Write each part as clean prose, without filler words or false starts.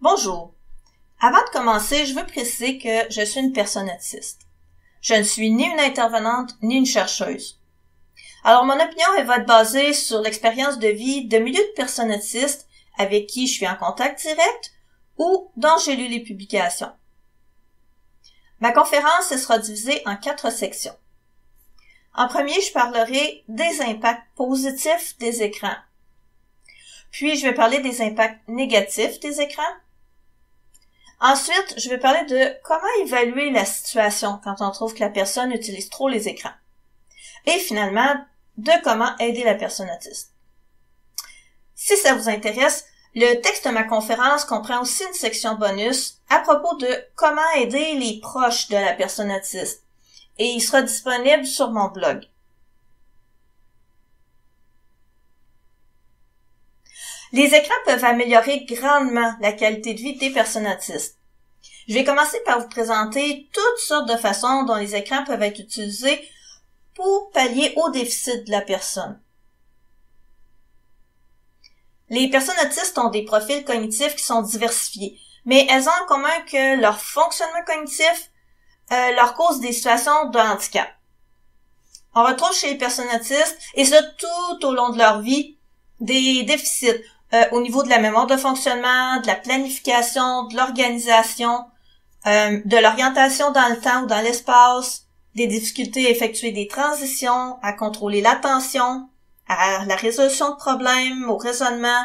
Bonjour. Avant de commencer, je veux préciser que je suis une personne autiste. Je ne suis ni une intervenante ni une chercheuse. Alors mon opinion elle va être basée sur l'expérience de vie de milliers de personnes autistes avec qui je suis en contact direct ou dont j'ai lu les publications. Ma conférence elle sera divisée en 4 sections. En premier, je parlerai des impacts positifs des écrans. Puis, je vais parler des impacts négatifs des écrans. Ensuite, je vais parler de comment évaluer la situation quand on trouve que la personne utilise trop les écrans. Et finalement, de comment aider la personne autiste. Si ça vous intéresse, le texte de ma conférence comprend aussi une section bonus à propos de comment aider les proches de la personne autiste. Et il sera disponible sur mon blog. Les écrans peuvent améliorer grandement la qualité de vie des personnes autistes. Je vais commencer par vous présenter toutes sortes de façons dont les écrans peuvent être utilisés pour pallier au déficit de la personne. Les personnes autistes ont des profils cognitifs qui sont diversifiés, mais elles ont en commun que leur fonctionnement cognitif leur cause des situations de handicap. On retrouve chez les personnes autistes, et ça tout au long de leur vie, des déficits au niveau de la mémoire de fonctionnement, de la planification, de l'organisation, de l'orientation dans le temps ou dans l'espace, des difficultés à effectuer des transitions, à contrôler l'attention, à la résolution de problèmes, au raisonnement,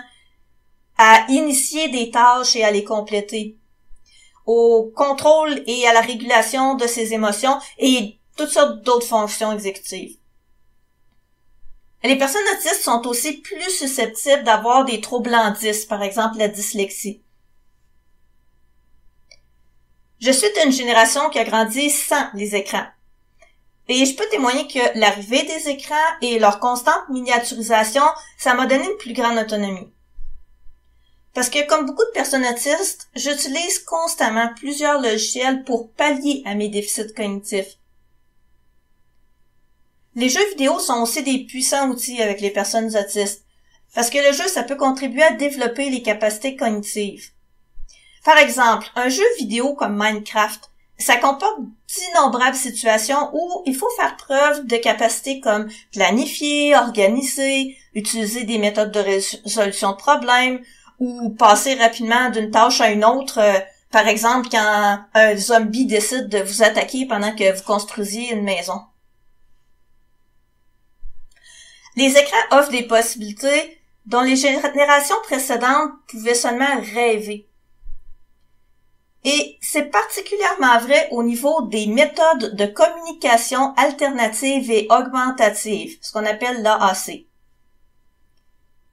à initier des tâches et à les compléter, au contrôle et à la régulation de ses émotions et toutes sortes d'autres fonctions exécutives. Les personnes autistes sont aussi plus susceptibles d'avoir des troubles en 10, par exemple la dyslexie. Je suis d'une génération qui a grandi sans les écrans. Et je peux témoigner que l'arrivée des écrans et leur constante miniaturisation, ça m'a donné une plus grande autonomie. Parce que comme beaucoup de personnes autistes, j'utilise constamment plusieurs logiciels pour pallier à mes déficits cognitifs. Les jeux vidéo sont aussi des puissants outils avec les personnes autistes, parce que le jeu, ça peut contribuer à développer les capacités cognitives. Par exemple, un jeu vidéo comme Minecraft, ça comporte d'innombrables situations où il faut faire preuve de capacités comme planifier, organiser, utiliser des méthodes de résolution de problèmes ou passer rapidement d'une tâche à une autre, par exemple quand un zombie décide de vous attaquer pendant que vous construisiez une maison. Les écrans offrent des possibilités dont les générations précédentes pouvaient seulement rêver. Et c'est particulièrement vrai au niveau des méthodes de communication alternatives et augmentatives, ce qu'on appelle l'AAC.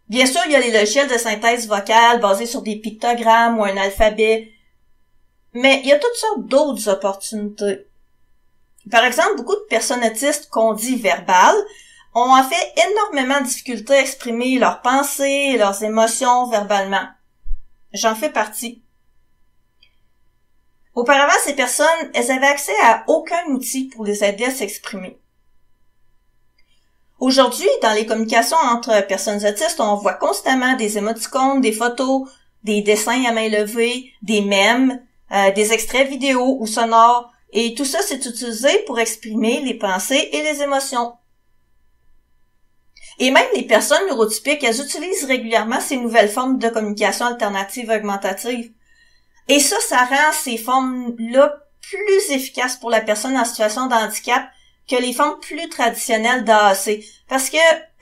Bien sûr, il y a les logiciels de synthèse vocale basés sur des pictogrammes ou un alphabet, mais il y a toutes sortes d'autres opportunités. Par exemple, beaucoup de personnes autistes qu'on dit verbales ont en fait énormément de difficultés à exprimer leurs pensées et leurs émotions verbalement. J'en fais partie. Auparavant, ces personnes, elles avaient accès à aucun outil pour les aider à s'exprimer. Aujourd'hui, dans les communications entre personnes autistes, on voit constamment des émoticônes, des photos, des dessins à main levée, des mèmes, des extraits vidéo ou sonores, et tout ça, c'est utilisé pour exprimer les pensées et les émotions. Et même les personnes neurotypiques, elles utilisent régulièrement ces nouvelles formes de communication alternative augmentative. Et ça rend ces formes-là plus efficaces pour la personne en situation de handicap que les formes plus traditionnelles d'AAC. Parce que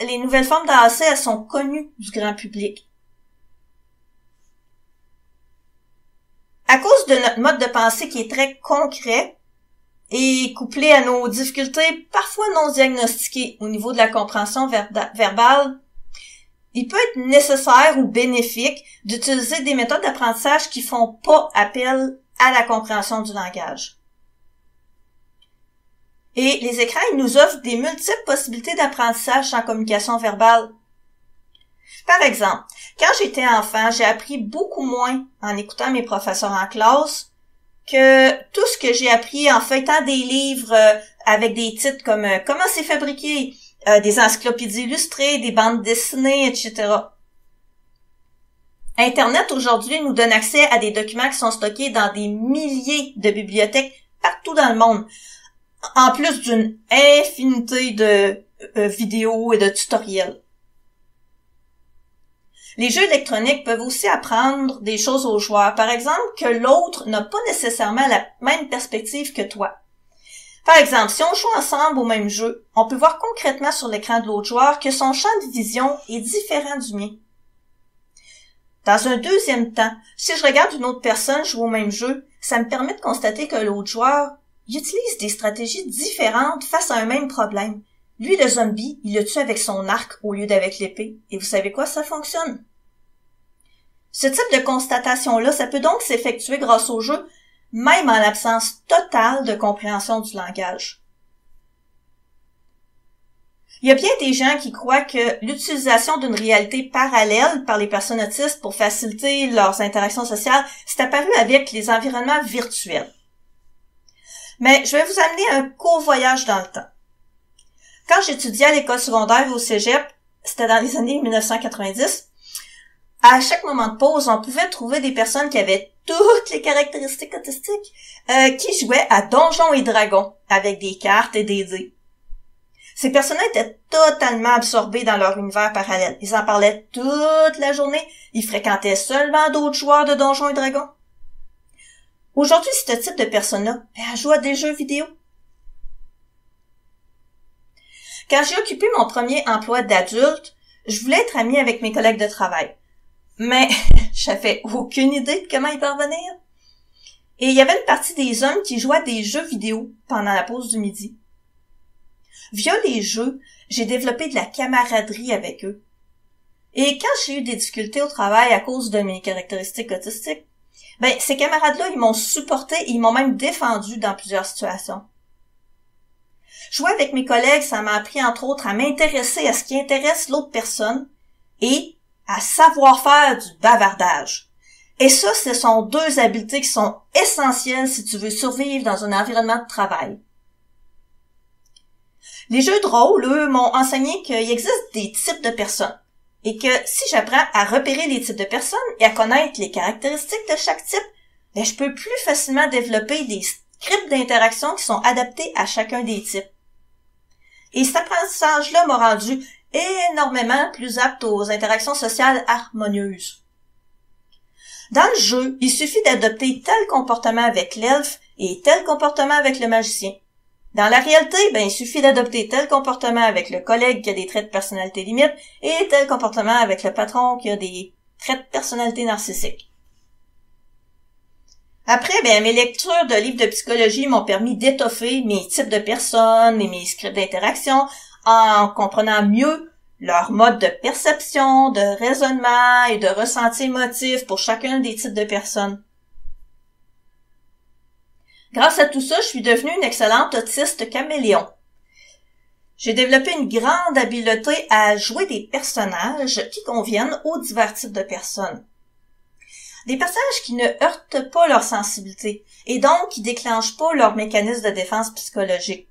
les nouvelles formes d'AAC, elles sont connues du grand public. À cause de notre mode de pensée qui est très concret, et couplé à nos difficultés parfois non diagnostiquées au niveau de la compréhension verbale, il peut être nécessaire ou bénéfique d'utiliser des méthodes d'apprentissage qui font pas appel à la compréhension du langage. Et les écrans, ils nous offrent des multiples possibilités d'apprentissage en communication verbale. Par exemple, quand j'étais enfant, j'ai appris beaucoup moins en écoutant mes professeurs en classe que tout ce que j'ai appris en feuilletant des livres avec des titres comme Comment c'est fabriqué, des encyclopédies illustrées, des bandes dessinées, etc. Internet aujourd'hui nous donne accès à des documents qui sont stockés dans des milliers de bibliothèques partout dans le monde, en plus d'une infinité de vidéos et de tutoriels. Les jeux électroniques peuvent aussi apprendre des choses aux joueurs. Par exemple, que l'autre n'a pas nécessairement la même perspective que toi. Par exemple, si on joue ensemble au même jeu, on peut voir concrètement sur l'écran de l'autre joueur que son champ de vision est différent du mien. Dans un deuxième temps, si je regarde une autre personne jouer au même jeu, ça me permet de constater que l'autre joueur utilise des stratégies différentes face à un même problème. Lui, le zombie, il le tue avec son arc au lieu d'avec l'épée. Et vous savez quoi? Ça fonctionne. Ce type de constatation-là, ça peut donc s'effectuer grâce au jeu, même en l'absence totale de compréhension du langage. Il y a bien des gens qui croient que l'utilisation d'une réalité parallèle par les personnes autistes pour faciliter leurs interactions sociales, c'est apparu avec les environnements virtuels. Mais je vais vous amener un court voyage dans le temps. Quand j'étudiais à l'école secondaire et au cégep, c'était dans les années 1990, à chaque moment de pause, on pouvait trouver des personnes qui avaient toutes les caractéristiques autistiques, qui jouaient à Donjons et Dragons avec des cartes et des dés. Ces personnes-là étaient totalement absorbées dans leur univers parallèle. Ils en parlaient toute la journée. Ils fréquentaient seulement d'autres joueurs de Donjons et Dragons. Aujourd'hui, ce type de personnes-là, elle joue à des jeux vidéo. Quand j'ai occupé mon premier emploi d'adulte, je voulais être amie avec mes collègues de travail. Mais j'avais aucune idée de comment y parvenir. Et il y avait une partie des hommes qui jouaient à des jeux vidéo pendant la pause du midi. Via les jeux, j'ai développé de la camaraderie avec eux. Et quand j'ai eu des difficultés au travail à cause de mes caractéristiques autistiques, ces camarades-là, ils m'ont supporté et ils m'ont même défendu dans plusieurs situations. Jouer avec mes collègues, ça m'a appris entre autres à m'intéresser à ce qui intéresse l'autre personne et à savoir faire du bavardage. Et ça, ce sont deux habiletés qui sont essentielles si tu veux survivre dans un environnement de travail. Les jeux de rôle, eux, m'ont enseigné qu'il existe des types de personnes et que si j'apprends à repérer les types de personnes et à connaître les caractéristiques de chaque type, je peux plus facilement développer des scripts d'interaction qui sont adaptés à chacun des types. Et cet apprentissage-là m'a rendu énormément plus apte aux interactions sociales harmonieuses. Dans le jeu, il suffit d'adopter tel comportement avec l'elfe et tel comportement avec le magicien. Dans la réalité, il suffit d'adopter tel comportement avec le collègue qui a des traits de personnalité limite et tel comportement avec le patron qui a des traits de personnalité narcissique. Après, mes lectures de livres de psychologie m'ont permis d'étoffer mes types de personnes et mes scripts d'interaction en comprenant mieux leur mode de perception, de raisonnement et de ressenti émotif pour chacun des types de personnes. Grâce à tout ça, je suis devenue une excellente autiste caméléon. J'ai développé une grande habileté à jouer des personnages qui conviennent aux divers types de personnes. Des personnages qui ne heurtent pas leur sensibilité et donc qui déclenchent pas leur mécanisme de défense psychologique.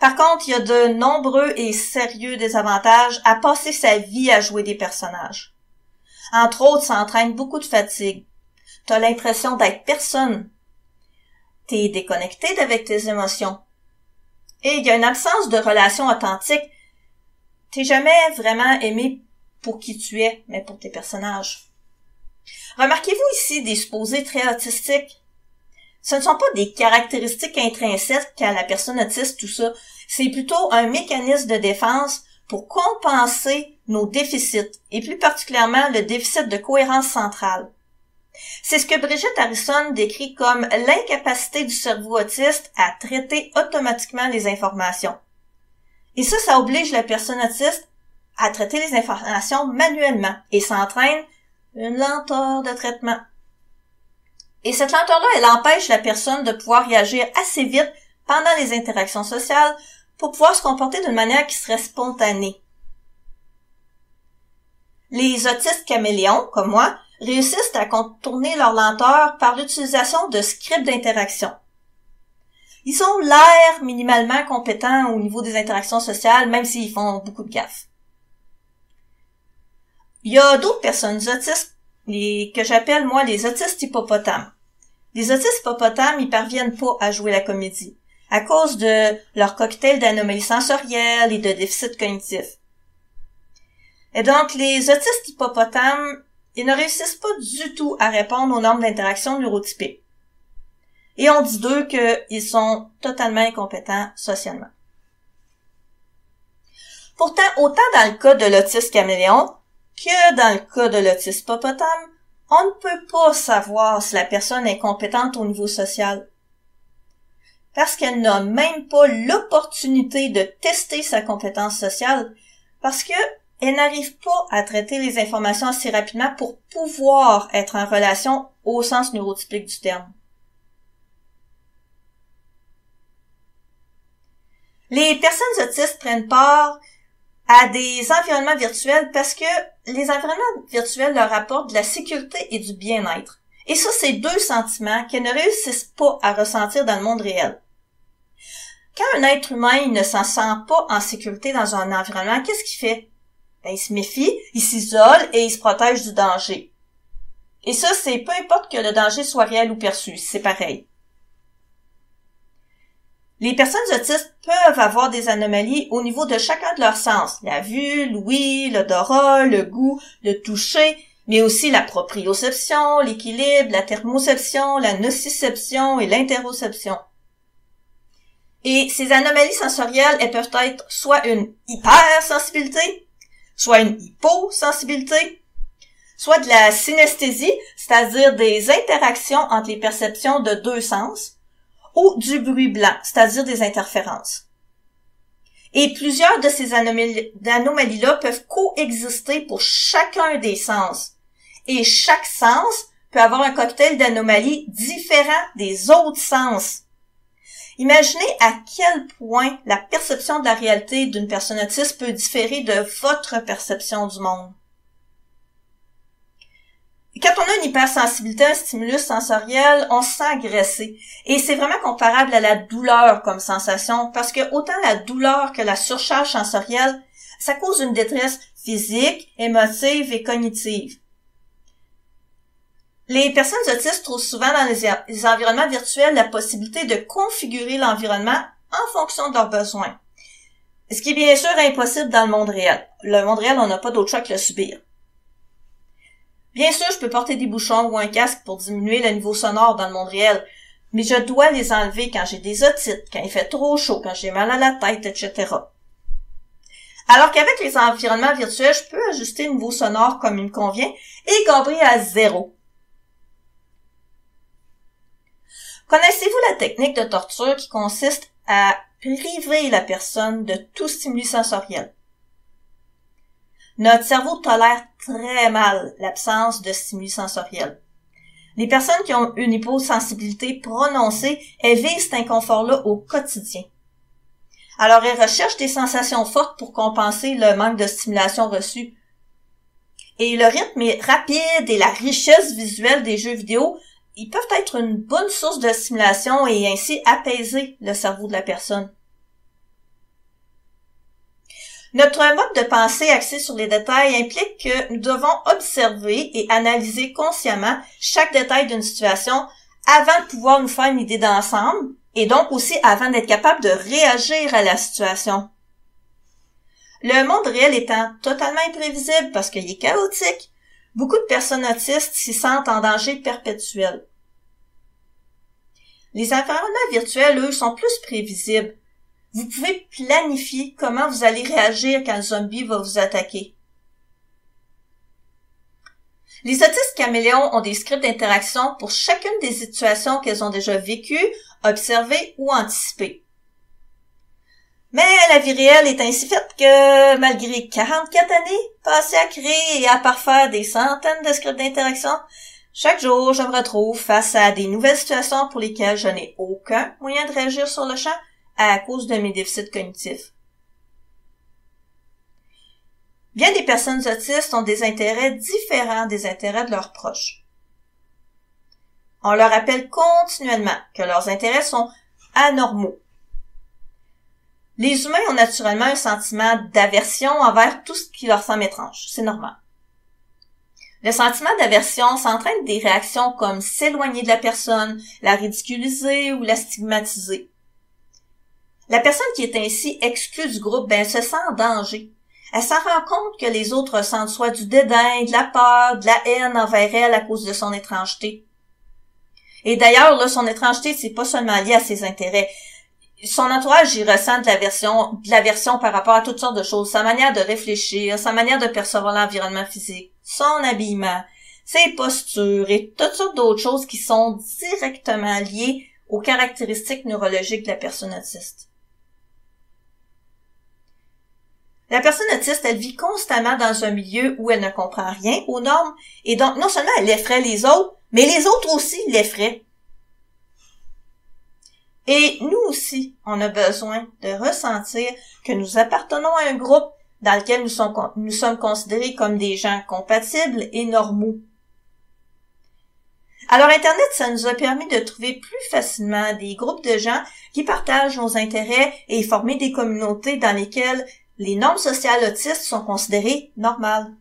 Par contre, il y a de nombreux et sérieux désavantages à passer sa vie à jouer des personnages. Entre autres, ça entraîne beaucoup de fatigue. T'as l'impression d'être personne. T'es déconnecté avec tes émotions. Et il y a une absence de relation authentique. T'es jamais vraiment aimé pour qui tu es, mais pour tes personnages. Remarquez-vous ici des supposés traits autistiques? Ce ne sont pas des caractéristiques intrinsèques à la personne autiste, tout ça. C'est plutôt un mécanisme de défense pour compenser nos déficits, et plus particulièrement le déficit de cohérence centrale. C'est ce que Brigitte Harrison décrit comme l'incapacité du cerveau autiste à traiter automatiquement les informations. Et ça oblige la personne autiste à traiter les informations manuellement et ça entraîne une lenteur de traitement. Et cette lenteur-là, elle empêche la personne de pouvoir réagir assez vite pendant les interactions sociales pour pouvoir se comporter d'une manière qui serait spontanée. Les autistes caméléons, comme moi, réussissent à contourner leur lenteur par l'utilisation de scripts d'interaction. Ils ont l'air minimalement compétents au niveau des interactions sociales, même s'ils font beaucoup de gaffes. Il y a d'autres personnes autistes, que j'appelle, moi, les autistes hippopotames. Les autistes hippopotames, ils parviennent pas à jouer la comédie, à cause de leur cocktail d'anomalies sensorielles et de déficits cognitifs. Et donc, les autistes hippopotames, ils ne réussissent pas du tout à répondre aux normes d'interaction neurotypiques. Et on dit d'eux qu'ils sont totalement incompétents socialement. Pourtant, autant dans le cas de l'autisme caméléon que dans le cas de l'autisme hippopotame, on ne peut pas savoir si la personne est compétente au niveau social. Parce qu'elle n'a même pas l'opportunité de tester sa compétence sociale, parce que elle n'arrive pas à traiter les informations assez rapidement pour pouvoir être en relation au sens neurotypique du terme. Les personnes autistes prennent part à des environnements virtuels parce que les environnements virtuels leur apportent de la sécurité et du bien-être. Et ça, c'est deux sentiments qu'elles ne réussissent pas à ressentir dans le monde réel. Quand un être humain il ne s'en sent pas en sécurité dans un environnement, qu'est-ce qu'il fait? Ben, il se méfie, il s'isole et il se protège du danger. Et ça, c'est peu importe que le danger soit réel ou perçu, c'est pareil. Les personnes autistes peuvent avoir des anomalies au niveau de chacun de leurs sens. La vue, l'ouïe, l'odorat, le goût, le toucher, mais aussi la proprioception, l'équilibre, la thermoception, la nociception et l'interoception. Et ces anomalies sensorielles, elles peuvent être soit une hypersensibilité, soit une hyposensibilité, soit de la synesthésie, c'est-à-dire des interactions entre les perceptions de deux sens, ou du bruit blanc, c'est-à-dire des interférences. Et plusieurs de ces anomalies-là peuvent coexister pour chacun des sens. Et chaque sens peut avoir un cocktail d'anomalies différent des autres sens. Imaginez à quel point la perception de la réalité d'une personne autiste peut différer de votre perception du monde. Quand on a une hypersensibilité à un stimulus sensoriel, on se sent agressé. Et c'est vraiment comparable à la douleur comme sensation, parce que autant la douleur que la surcharge sensorielle, ça cause une détresse physique, émotive et cognitive. Les personnes autistes trouvent souvent dans les environnements virtuels la possibilité de configurer l'environnement en fonction de leurs besoins. Ce qui est bien sûr impossible dans le monde réel. Le monde réel, on n'a pas d'autre choix que le subir. Bien sûr, je peux porter des bouchons ou un casque pour diminuer le niveau sonore dans le monde réel, mais je dois les enlever quand j'ai des otites, quand il fait trop chaud, quand j'ai mal à la tête, etc. Alors qu'avec les environnements virtuels, je peux ajuster le niveau sonore comme il me convient et gabrer à 0. Connaissez-vous la technique de torture qui consiste à priver la personne de tout stimuli sensoriel? Notre cerveau tolère très mal l'absence de stimuli sensoriels. Les personnes qui ont une hyposensibilité prononcée, elles vivent cet inconfort-là au quotidien. Alors, elles recherchent des sensations fortes pour compenser le manque de stimulation reçue. Et le rythme rapide et la richesse visuelle des jeux vidéo, ils peuvent être une bonne source de stimulation et ainsi apaiser le cerveau de la personne. Notre mode de pensée axé sur les détails implique que nous devons observer et analyser consciemment chaque détail d'une situation avant de pouvoir nous faire une idée d'ensemble et donc aussi avant d'être capable de réagir à la situation. Le monde réel étant totalement imprévisible parce qu'il est chaotique, beaucoup de personnes autistes s'y sentent en danger perpétuel. Les environnements virtuels, eux, sont plus prévisibles. Vous pouvez planifier comment vous allez réagir quand le zombie va vous attaquer. Les autistes caméléons ont des scripts d'interaction pour chacune des situations qu'elles ont déjà vécues, observées ou anticipées. Mais la vie réelle est ainsi faite que, malgré 44 années passées à créer et à parfaire des centaines de scripts d'interaction, chaque jour je me retrouve face à des nouvelles situations pour lesquelles je n'ai aucun moyen de réagir sur le champ à cause de mes déficits cognitifs. Bien des personnes autistes ont des intérêts différents des intérêts de leurs proches. On leur rappelle continuellement que leurs intérêts sont anormaux. Les humains ont naturellement un sentiment d'aversion envers tout ce qui leur semble étrange. C'est normal. Le sentiment d'aversion s'entraîne des réactions comme s'éloigner de la personne, la ridiculiser ou la stigmatiser. La personne qui est ainsi exclue du groupe, elle se sent en danger. Elle s'en rend compte que les autres ressentent soit du dédain, de la peur, de la haine envers elle à cause de son étrangeté. Et d'ailleurs, là, son étrangeté, c'est pas seulement lié à ses intérêts. Son entourage y ressent de l'aversion par rapport à toutes sortes de choses, sa manière de réfléchir, sa manière de percevoir l'environnement physique, son habillement, ses postures et toutes sortes d'autres choses qui sont directement liées aux caractéristiques neurologiques de la personne autiste. La personne autiste, elle vit constamment dans un milieu où elle ne comprend rien aux normes et donc non seulement elle effraie les autres, mais les autres aussi l'effraient. Et nous aussi, on a besoin de ressentir que nous appartenons à un groupe dans lequel nous sommes considérés comme des gens compatibles et normaux. Alors Internet, ça nous a permis de trouver plus facilement des groupes de gens qui partagent nos intérêts et former des communautés dans lesquelles les normes sociales autistes sont considérées normales.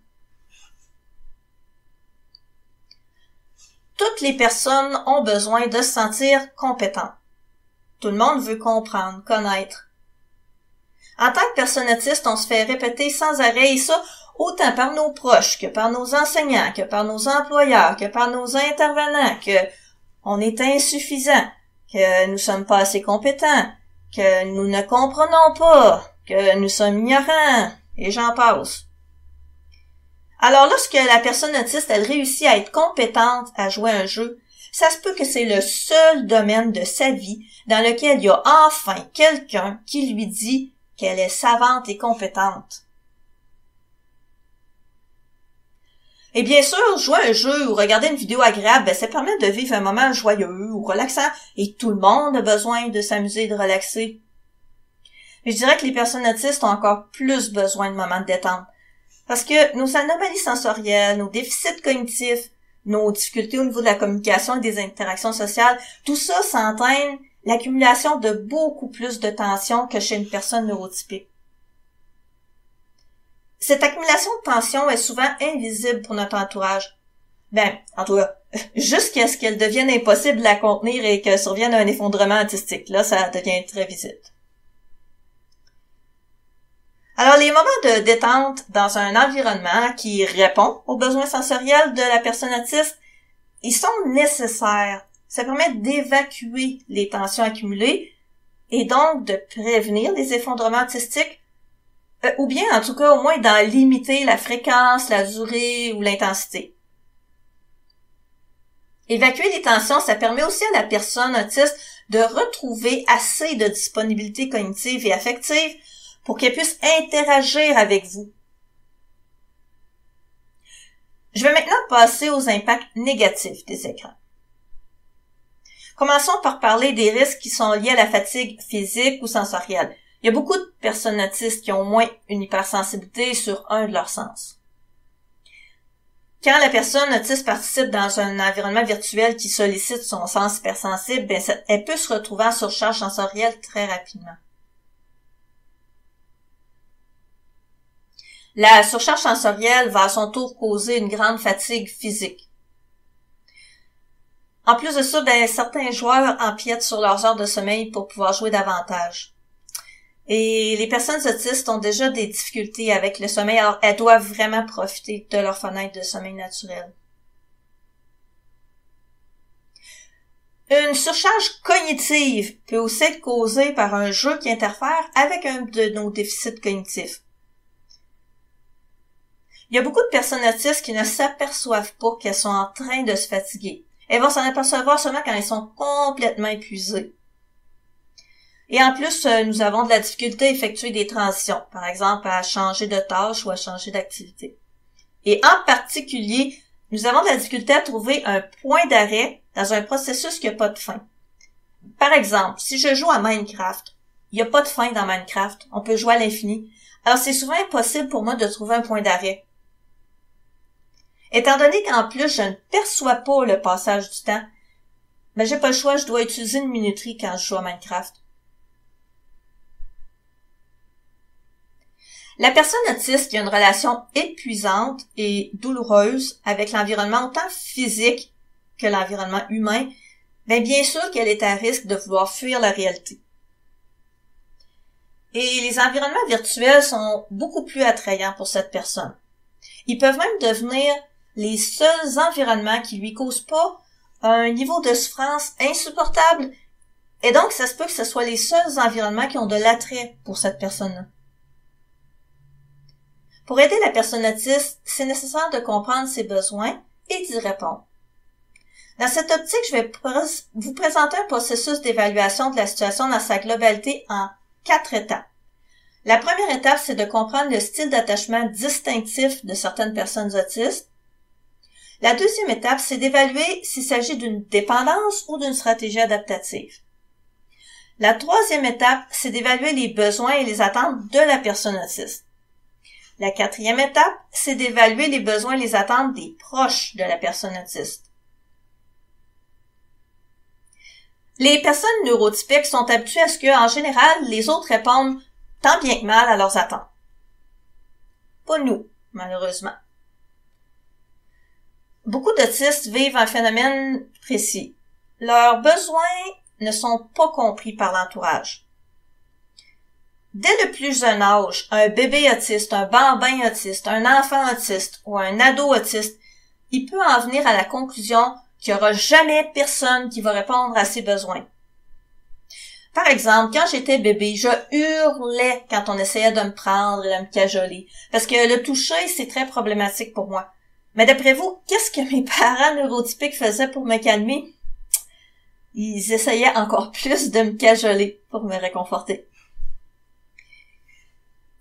Toutes les personnes ont besoin de se sentir compétentes. Tout le monde veut comprendre, connaître. En tant que personne autiste, on se fait répéter sans arrêt, et ça, autant par nos proches, que par nos enseignants, que par nos employeurs, que par nos intervenants, que on est insuffisant, que nous sommes pas assez compétents, que nous ne comprenons pas, que nous sommes ignorants, et j'en passe. Alors lorsque la personne autiste, elle réussit à être compétente à jouer un jeu, ça se peut que c'est le seul domaine de sa vie dans lequel il y a enfin quelqu'un qui lui dit qu'elle est savante et compétente. Et bien sûr, jouer à un jeu ou regarder une vidéo agréable, ça permet de vivre un moment joyeux ou relaxant, et tout le monde a besoin de s'amuser et de relaxer. Mais je dirais que les personnes autistes ont encore plus besoin de moments de détente, parce que nos anomalies sensorielles, nos déficits cognitifs, nos difficultés au niveau de la communication et des interactions sociales, tout ça s'entraîne l'accumulation de beaucoup plus de tensions que chez une personne neurotypique. Cette accumulation de tensions est souvent invisible pour notre entourage. En tout cas, jusqu'à ce qu'elle devienne impossible à contenir et que survienne un effondrement autistique. Là, ça devient très visible. Alors, les moments de détente dans un environnement qui répond aux besoins sensoriels de la personne autiste, ils sont nécessaires. Ça permet d'évacuer les tensions accumulées et donc de prévenir les effondrements autistiques, ou bien, en tout cas, au moins d'en limiter la fréquence, la durée ou l'intensité. Évacuer les tensions, ça permet aussi à la personne autiste de retrouver assez de disponibilité cognitive et affective pour qu'elle puisse interagir avec vous. Je vais maintenant passer aux impacts négatifs des écrans. Commençons par parler des risques qui sont liés à la fatigue physique ou sensorielle. Il y a beaucoup de personnes autistes qui ont au moins une hypersensibilité sur un de leurs sens. Quand la personne autiste participe dans un environnement virtuel qui sollicite son sens hypersensible, elle peut se retrouver en surcharge sensorielle très rapidement. La surcharge sensorielle va à son tour causer une grande fatigue physique. En plus de ça, certains joueurs empiètent sur leurs heures de sommeil pour pouvoir jouer davantage. Et les personnes autistes ont déjà des difficultés avec le sommeil, alors elles doivent vraiment profiter de leur fenêtre de sommeil naturel. Une surcharge cognitive peut aussi être causée par un jeu qui interfère avec un de nos déficits cognitifs. Il y a beaucoup de personnes autistes qui ne s'aperçoivent pas qu'elles sont en train de se fatiguer. Elles vont s'en apercevoir seulement quand elles sont complètement épuisées. Et en plus, nous avons de la difficulté à effectuer des transitions, par exemple à changer de tâche ou à changer d'activité. Et en particulier, nous avons de la difficulté à trouver un point d'arrêt dans un processus qui n'a pas de fin. Par exemple, si je joue à Minecraft, il n'y a pas de fin dans Minecraft, on peut jouer à l'infini. Alors c'est souvent impossible pour moi de trouver un point d'arrêt. Étant donné qu'en plus je ne perçois pas le passage du temps, j'ai pas le choix, je dois utiliser une minuterie quand je joue à Minecraft. La personne autiste qui a une relation épuisante et douloureuse avec l'environnement autant physique que l'environnement humain, bien sûr qu'elle est à risque de vouloir fuir la réalité. Et les environnements virtuels sont beaucoup plus attrayants pour cette personne. Ils peuvent même devenir les seuls environnements qui lui causent pas un niveau de souffrance insupportable, et donc ça se peut que ce soit les seuls environnements qui ont de l'attrait pour cette personne-là. Pour aider la personne autiste, c'est nécessaire de comprendre ses besoins et d'y répondre. Dans cette optique, je vais vous présenter un processus d'évaluation de la situation dans sa globalité en 4 étapes. La première étape, c'est de comprendre le style d'attachement distinctif de certaines personnes autistes. La deuxième étape, c'est d'évaluer s'il s'agit d'une dépendance ou d'une stratégie adaptative. La troisième étape, c'est d'évaluer les besoins et les attentes de la personne autiste. La quatrième étape, c'est d'évaluer les besoins et les attentes des proches de la personne autiste. Les personnes neurotypiques sont habituées à ce que, en général, les autres répondent tant bien que mal à leurs attentes. Pas nous, malheureusement. Beaucoup d'autistes vivent un phénomène précis. Leurs besoins ne sont pas compris par l'entourage. Dès le plus jeune âge, un bébé autiste, un bambin autiste, un enfant autiste ou un ado autiste, il peut en venir à la conclusion qu'il n'y aura jamais personne qui va répondre à ses besoins. Par exemple, quand j'étais bébé, je hurlais quand on essayait de me prendre et de me cajoler, parce que le toucher, c'est très problématique pour moi. Mais d'après vous, qu'est-ce que mes parents neurotypiques faisaient pour me calmer? Ils essayaient encore plus de me cajoler pour me réconforter.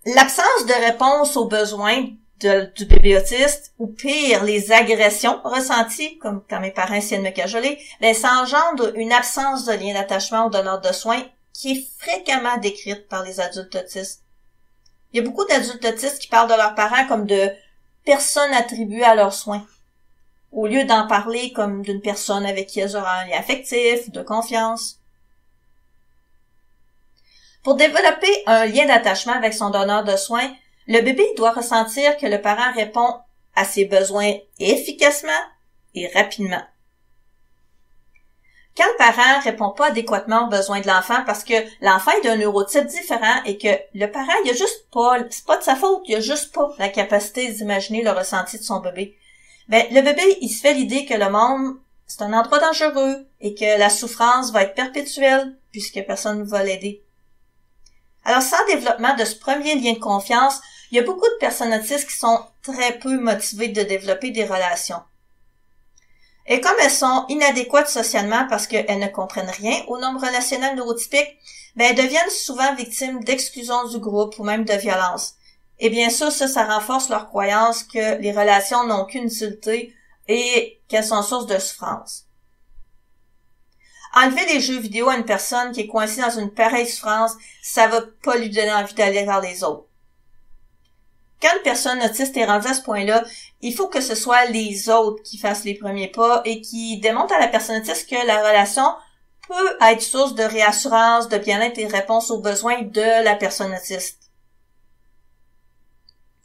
L'absence de réponse aux besoins du bébé autiste, ou pire, les agressions ressenties, comme quand mes parents essayaient de me cajoler, ça engendre une absence de lien d'attachement au donneur de soins qui est fréquemment décrite par les adultes autistes. Il y a beaucoup d'adultes autistes qui parlent de leurs parents comme de personnes attribuées à leurs soins, au lieu d'en parler comme d'une personne avec qui elles auraient un lien affectif, de confiance. Pour développer un lien d'attachement avec son donneur de soins, le bébé doit ressentir que le parent répond à ses besoins efficacement et rapidement. Quand le parent répond pas adéquatement aux besoins de l'enfant parce que l'enfant est d'un neurotype différent et que le parent, c'est pas de sa faute, il a juste pas la capacité d'imaginer le ressenti de son bébé. Le bébé, il se fait l'idée que le monde, c'est un endroit dangereux et que la souffrance va être perpétuelle puisque personne ne va l'aider. Alors, sans développement de ce premier lien de confiance, il y a beaucoup de personnes autistes qui sont très peu motivées de développer des relations. Et comme elles sont inadéquates socialement parce qu'elles ne comprennent rien au nombre relationnel neurotypique, elles deviennent souvent victimes d'exclusion du groupe ou même de violence. Et bien sûr, ça renforce leur croyance que les relations n'ont qu'une utilité et qu'elles sont source de souffrance. Enlever les jeux vidéo à une personne qui est coincée dans une pareille souffrance, ça va pas lui donner envie d'aller vers les autres. Quand une personne autiste est rendue à ce point-là, il faut que ce soit les autres qui fassent les premiers pas et qui démontrent à la personne autiste que la relation peut être source de réassurance, de bien-être et de réponse aux besoins de la personne autiste.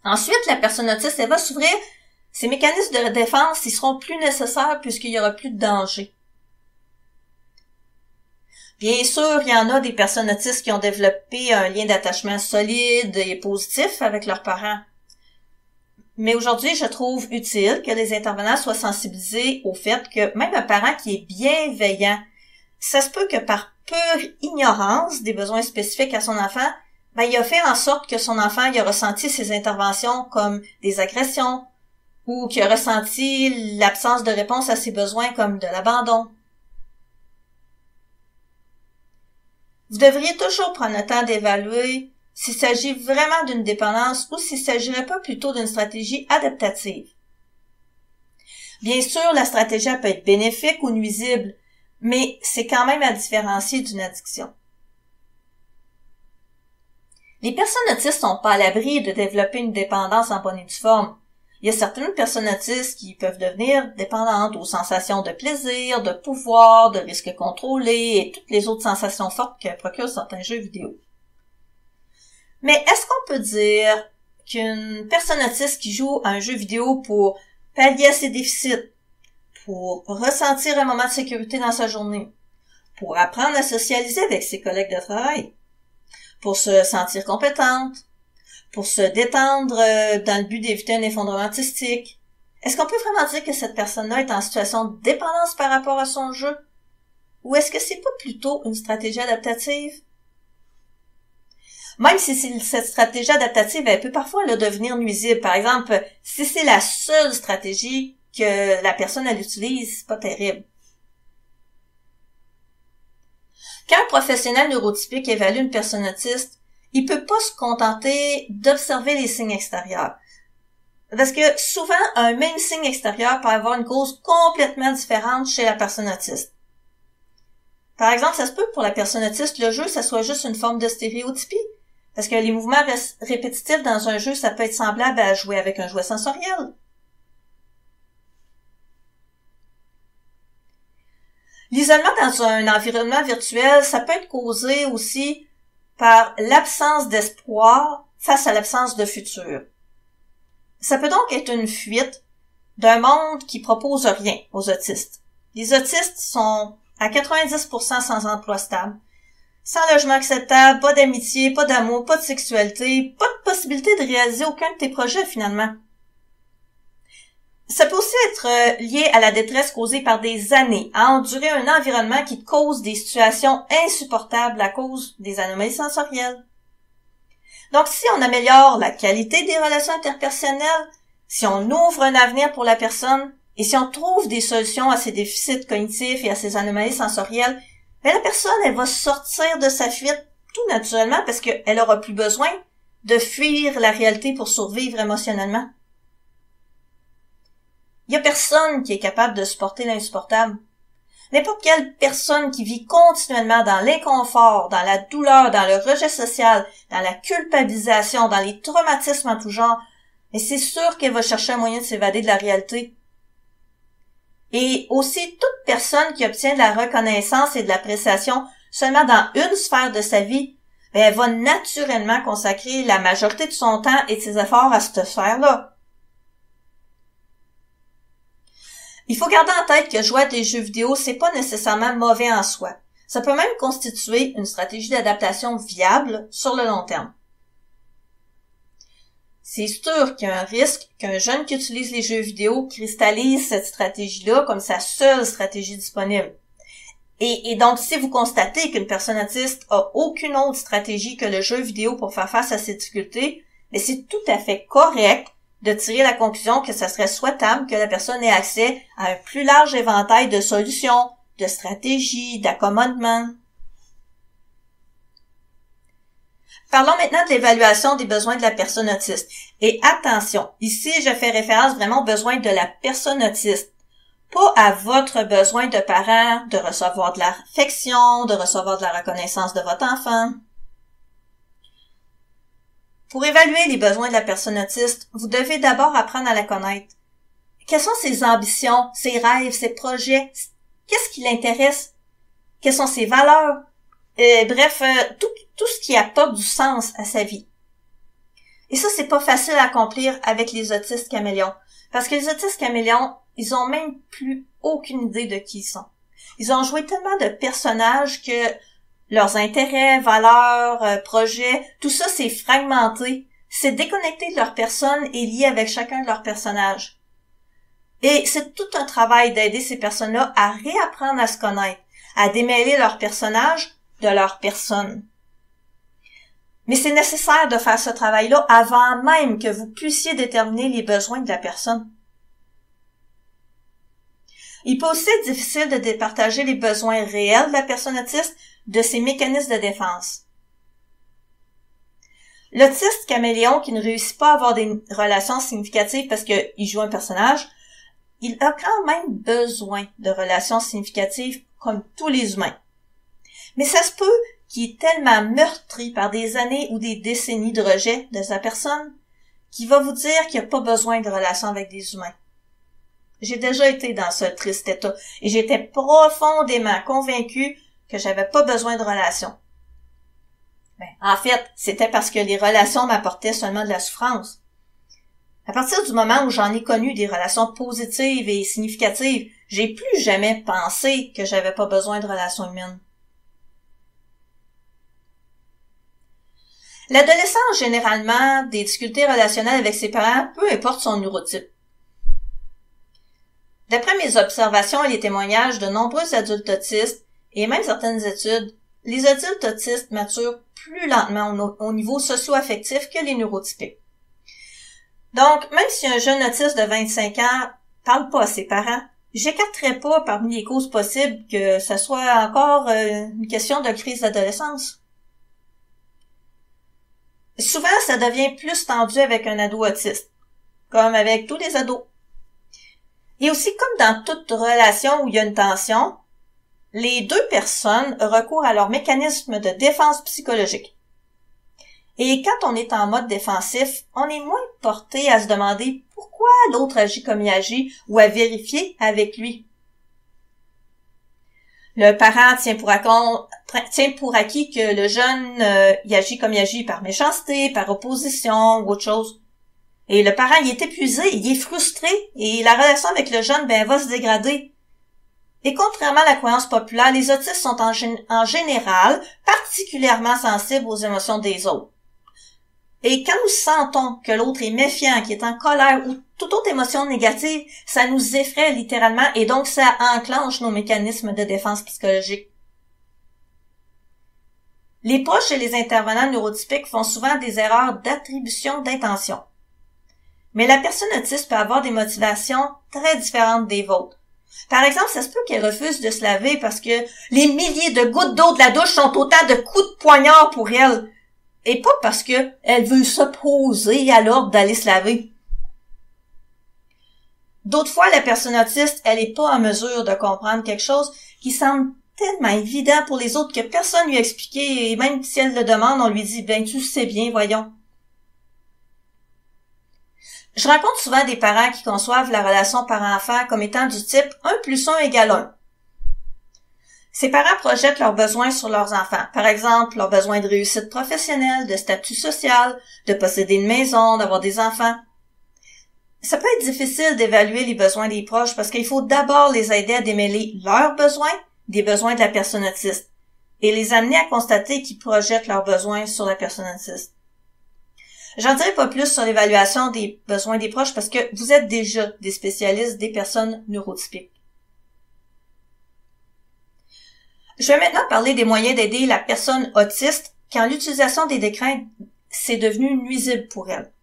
Ensuite, la personne autiste, elle va s'ouvrir. Ses mécanismes de défense, ils seront plus nécessaires puisqu'il y aura plus de danger. Bien sûr, il y en a des personnes autistes qui ont développé un lien d'attachement solide et positif avec leurs parents. Mais aujourd'hui, je trouve utile que les intervenants soient sensibilisés au fait que même un parent qui est bienveillant, ça se peut que par pure ignorance des besoins spécifiques à son enfant, il a fait en sorte que son enfant il a ressenti ses interventions comme des agressions ou qu'il a ressenti l'absence de réponse à ses besoins comme de l'abandon. Vous devriez toujours prendre le temps d'évaluer s'il s'agit vraiment d'une dépendance ou s'il s'agirait pas plutôt d'une stratégie adaptative. Bien sûr, la stratégie peut être bénéfique ou nuisible, mais c'est quand même à différencier d'une addiction. Les personnes autistes sont pas à l'abri de développer une dépendance en bonne et due forme. Il y a certaines personnes autistes qui peuvent devenir dépendantes aux sensations de plaisir, de pouvoir, de risque contrôlé et toutes les autres sensations fortes que procurent certains jeux vidéo. Mais est-ce qu'on peut dire qu'une personne autiste qui joue à un jeu vidéo pour pallier à ses déficits, pour ressentir un moment de sécurité dans sa journée, pour apprendre à socialiser avec ses collègues de travail, pour se sentir compétente, pour se détendre dans le but d'éviter un effondrement artistique. Est-ce qu'on peut vraiment dire que cette personne-là est en situation de dépendance par rapport à son jeu? Ou est-ce que c'est pas plutôt une stratégie adaptative? Même si cette stratégie adaptative, elle peut parfois devenir nuisible. Par exemple, si c'est la seule stratégie que la personne elle utilise, c'est pas terrible. Quand un professionnel neurotypique évalue une personne autiste, il peut pas se contenter d'observer les signes extérieurs. Parce que souvent, un même signe extérieur peut avoir une cause complètement différente chez la personne autiste. Par exemple, ça se peut que pour la personne autiste, le jeu, ça soit juste une forme de stéréotypie. Parce que les mouvements répétitifs dans un jeu, ça peut être semblable à jouer avec un jouet sensoriel. L'isolement dans un environnement virtuel, ça peut être causé aussi par l'absence d'espoir face à l'absence de futur. Ça peut donc être une fuite d'un monde qui propose rien aux autistes. Les autistes sont à 90% sans emploi stable, sans logement acceptable, pas d'amitié, pas d'amour, pas de sexualité, pas de possibilité de réaliser aucun de tes projets finalement. Ça peut aussi être lié à la détresse causée par des années à endurer un environnement qui te cause des situations insupportables à cause des anomalies sensorielles. Donc, si on améliore la qualité des relations interpersonnelles, si on ouvre un avenir pour la personne et si on trouve des solutions à ses déficits cognitifs et à ses anomalies sensorielles, la personne, elle va sortir de sa fuite tout naturellement parce qu'elle aura plus besoin de fuir la réalité pour survivre émotionnellement. Il y a personne qui est capable de supporter l'insupportable. N'importe quelle personne qui vit continuellement dans l'inconfort, dans la douleur, dans le rejet social, dans la culpabilisation, dans les traumatismes en tout genre, mais c'est sûr qu'elle va chercher un moyen de s'évader de la réalité. Et aussi, toute personne qui obtient de la reconnaissance et de l'appréciation seulement dans une sphère de sa vie, elle va naturellement consacrer la majorité de son temps et de ses efforts à cette sphère-là. Il faut garder en tête que jouer à des jeux vidéo, c'est pas nécessairement mauvais en soi. Ça peut même constituer une stratégie d'adaptation viable sur le long terme. C'est sûr qu'il y a un risque qu'un jeune qui utilise les jeux vidéo cristallise cette stratégie-là comme sa seule stratégie disponible. Et donc, si vous constatez qu'une personne autiste a aucune autre stratégie que le jeu vidéo pour faire face à ses difficultés, mais c'est tout à fait correct de tirer la conclusion que ça serait souhaitable que la personne ait accès à un plus large éventail de solutions, de stratégies, d'accommodements. Parlons maintenant de l'évaluation des besoins de la personne autiste. Et attention, ici je fais référence vraiment aux besoins de la personne autiste, pas à votre besoin de parent de recevoir de l'affection, de recevoir de la reconnaissance de votre enfant. Pour évaluer les besoins de la personne autiste, vous devez d'abord apprendre à la connaître. Quelles sont ses ambitions, ses rêves, ses projets? Qu'est-ce qui l'intéresse? Quelles sont ses valeurs? Bref, tout ce qui apporte du sens à sa vie. Et ça, c'est pas facile à accomplir avec les autistes caméléons. Parce que les autistes caméléons, ils ont même plus aucune idée de qui ils sont. Ils ont joué tellement de personnages que leurs intérêts, valeurs, projets, tout ça c'est fragmenté, c'est déconnecté de leur personne et lié avec chacun de leurs personnages. Et c'est tout un travail d'aider ces personnes-là à réapprendre à se connaître, à démêler leurs personnages de leur personne. Mais c'est nécessaire de faire ce travail-là avant même que vous puissiez déterminer les besoins de la personne. Il peut aussi être difficile de départager les besoins réels de la personne autiste de ses mécanismes de défense. L'autiste caméléon qui ne réussit pas à avoir des relations significatives parce qu'il joue un personnage, il a quand même besoin de relations significatives comme tous les humains. Mais ça se peut qu'il est tellement meurtri par des années ou des décennies de rejet de sa personne qu'il va vous dire qu'il n'a pas besoin de relations avec des humains. J'ai déjà été dans ce triste état et j'étais profondément convaincue que j'avais pas besoin de relations. En fait, c'était parce que les relations m'apportaient seulement de la souffrance. À partir du moment où j'en ai connu des relations positives et significatives, j'ai plus jamais pensé que j'avais pas besoin de relations humaines. L'adolescent a généralement des difficultés relationnelles avec ses parents, peu importe son neurotype. D'après mes observations et les témoignages de nombreux adultes autistes, et même certaines études, les adultes autistes maturent plus lentement au niveau socio-affectif que les neurotypiques. Donc, même si un jeune autiste de 25 ans parle pas à ses parents, j'écarterais pas parmi les causes possibles que ce soit encore une question de crise d'adolescence. Souvent, ça devient plus tendu avec un ado autiste, comme avec tous les ados. Et aussi, comme dans toute relation où il y a une tension, les deux personnes recourent à leur mécanisme de défense psychologique. Et quand on est en mode défensif, on est moins porté à se demander pourquoi l'autre agit comme il agit ou à vérifier avec lui. Le parent tient pour acquis que le jeune il agit comme il agit par méchanceté, par opposition ou autre chose. Et le parent il est épuisé, il est frustré et la relation avec le jeune va se dégrader. Et contrairement à la croyance populaire, les autistes sont en général particulièrement sensibles aux émotions des autres. Et quand nous sentons que l'autre est méfiant, qui est en colère ou toute autre émotion négative, ça nous effraie littéralement et donc ça enclenche nos mécanismes de défense psychologique. Les proches et les intervenants neurotypiques font souvent des erreurs d'attribution d'intention. Mais la personne autiste peut avoir des motivations très différentes des vôtres. Par exemple, ça se peut qu'elle refuse de se laver parce que les milliers de gouttes d'eau de la douche sont autant de coups de poignard pour elle. Et pas parce que elle veut s'opposer à l'ordre d'aller se laver. D'autres fois, la personne autiste, elle est pas en mesure de comprendre quelque chose qui semble tellement évident pour les autres que personne lui a expliqué, et même si elle le demande, on lui dit, tu sais bien, voyons. Je rencontre souvent des parents qui conçoivent la relation parent-enfant comme étant du type 1+1=1. Ces parents projettent leurs besoins sur leurs enfants. Par exemple, leurs besoins de réussite professionnelle, de statut social, de posséder une maison, d'avoir des enfants. Ça peut être difficile d'évaluer les besoins des proches parce qu'il faut d'abord les aider à démêler leurs besoins des besoins de la personne autiste et les amener à constater qu'ils projettent leurs besoins sur la personne autiste. J'en dirai pas plus sur l'évaluation des besoins des proches parce que vous êtes déjà des spécialistes des personnes neurotypiques. Je vais maintenant parler des moyens d'aider la personne autiste quand l'utilisation des écrans c'est devenu nuisible pour elle.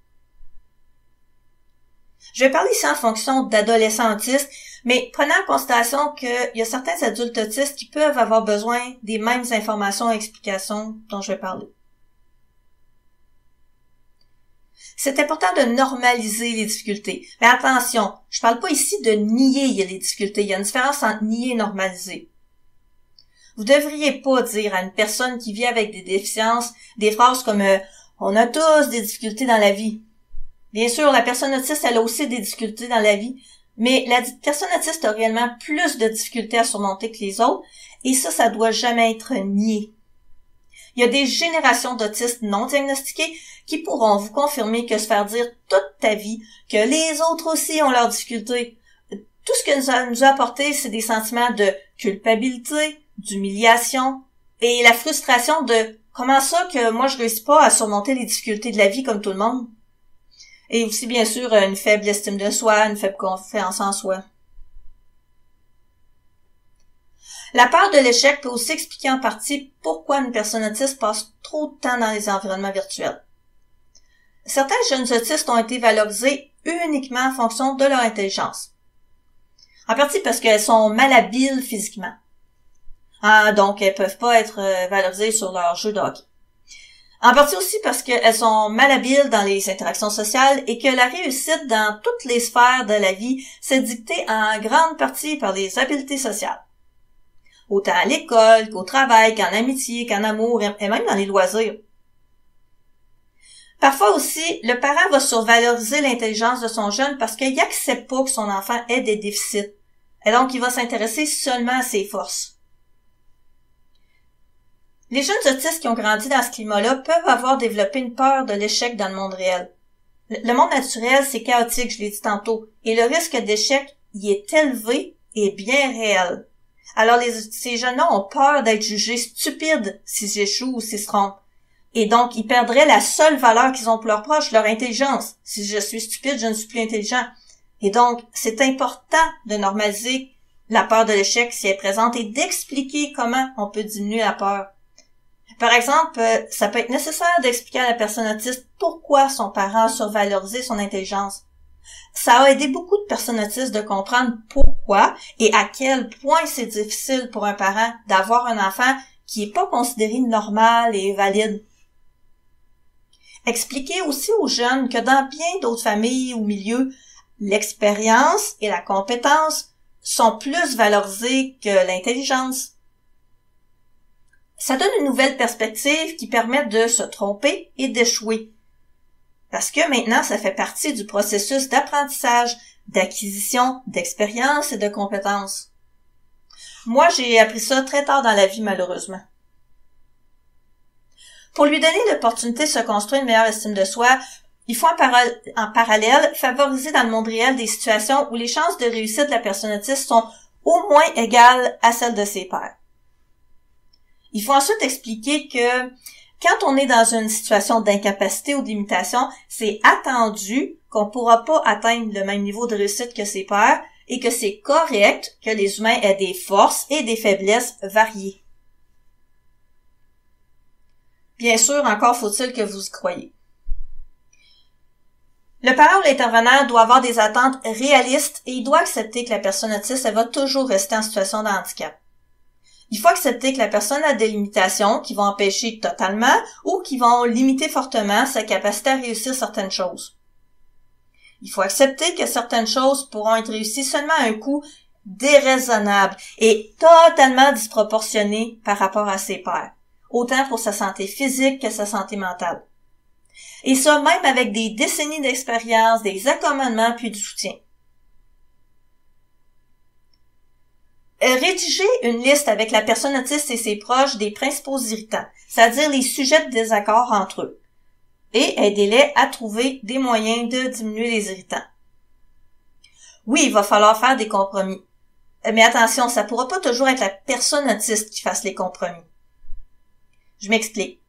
Je vais parler ici en fonction d'adolescents autistes, mais prenant en considération qu'il y a certains adultes autistes qui peuvent avoir besoin des mêmes informations et explications dont je vais parler. C'est important de normaliser les difficultés. Mais attention, je parle pas ici de nier les difficultés. Il y a une différence entre nier et normaliser. Vous devriez pas dire à une personne qui vit avec des déficiences des phrases comme on a tous des difficultés dans la vie. Bien sûr, la personne autiste, elle a aussi des difficultés dans la vie, mais la personne autiste a réellement plus de difficultés à surmonter que les autres, et ça doit jamais être nié. Il y a des générations d'autistes non diagnostiqués qui pourront vous confirmer que se faire dire toute ta vie que les autres aussi ont leurs difficultés. Tout ce que ça nous a apporté, c'est des sentiments de culpabilité, d'humiliation et la frustration de comment ça que moi je réussis pas à surmonter les difficultés de la vie comme tout le monde. Et aussi bien sûr une faible estime de soi, une faible confiance en soi. La peur de l'échec peut aussi expliquer en partie pourquoi une personne autiste passe trop de temps dans les environnements virtuels. Certains jeunes autistes ont été valorisés uniquement en fonction de leur intelligence. En partie parce qu'elles sont malhabiles physiquement. Donc elles peuvent pas être valorisées sur leur jeu de hockey. En partie aussi parce qu'elles sont malhabiles dans les interactions sociales et que la réussite dans toutes les sphères de la vie s'est dictée en grande partie par les habiletés sociales. Autant à l'école, qu'au travail, qu'en amitié, qu'en amour, et même dans les loisirs. Parfois aussi, le parent va survaloriser l'intelligence de son jeune parce qu'il n'accepte pas que son enfant ait des déficits. Et donc, il va s'intéresser seulement à ses forces. Les jeunes autistes qui ont grandi dans ce climat-là peuvent avoir développé une peur de l'échec dans le monde réel. Le monde naturel, c'est chaotique, je l'ai dit tantôt, et le risque d'échec y est élevé et bien réel. Alors ces jeunes-là ont peur d'être jugés stupides s'ils échouent ou s'ils se trompent. Et donc, ils perdraient la seule valeur qu'ils ont pour leurs proches, leur intelligence. Si je suis stupide, je ne suis plus intelligent. Et donc, c'est important de normaliser la peur de l'échec si elle est présente et d'expliquer comment on peut diminuer la peur. Par exemple, ça peut être nécessaire d'expliquer à la personne autiste pourquoi son parent a survalorisé son intelligence. Ça a aidé beaucoup de personnes autistes de comprendre pourquoi et à quel point c'est difficile pour un parent d'avoir un enfant qui n'est pas considéré normal et valide. Expliquer aussi aux jeunes que dans bien d'autres familles ou milieux, l'expérience et la compétence sont plus valorisées que l'intelligence. Ça donne une nouvelle perspective qui permet de se tromper et d'échouer. Parce que maintenant, ça fait partie du processus d'apprentissage, d'acquisition, d'expérience et de compétences. Moi, j'ai appris ça très tard dans la vie, malheureusement. Pour lui donner l'opportunité de se construire une meilleure estime de soi, il faut en parallèle favoriser dans le monde réel des situations où les chances de réussite de la personne autiste sont au moins égales à celles de ses pairs. Il faut ensuite expliquer que quand on est dans une situation d'incapacité ou d'imitation, c'est attendu qu'on ne pourra pas atteindre le même niveau de réussite que ses pairs et que c'est correct que les humains aient des forces et des faiblesses variées. Bien sûr, encore faut-il que vous y croyez. Le parent ou l'intervenant doit avoir des attentes réalistes et il doit accepter que la personne autiste, elle va toujours rester en situation de handicap. Il faut accepter que la personne a des limitations qui vont empêcher totalement ou qui vont limiter fortement sa capacité à réussir certaines choses. Il faut accepter que certaines choses pourront être réussies seulement à un coût déraisonnable et totalement disproportionné par rapport à ses pairs, autant pour sa santé physique que sa santé mentale. Et ça même avec des décennies d'expérience, des accommodements puis du soutien. Rédiger une liste avec la personne autiste et ses proches des principaux irritants, c'est-à-dire les sujets de désaccord entre eux, et aidez-les à trouver des moyens de diminuer les irritants. Oui, il va falloir faire des compromis. Mais attention, ça pourra pas toujours être la personne autiste qui fasse les compromis. Je m'explique.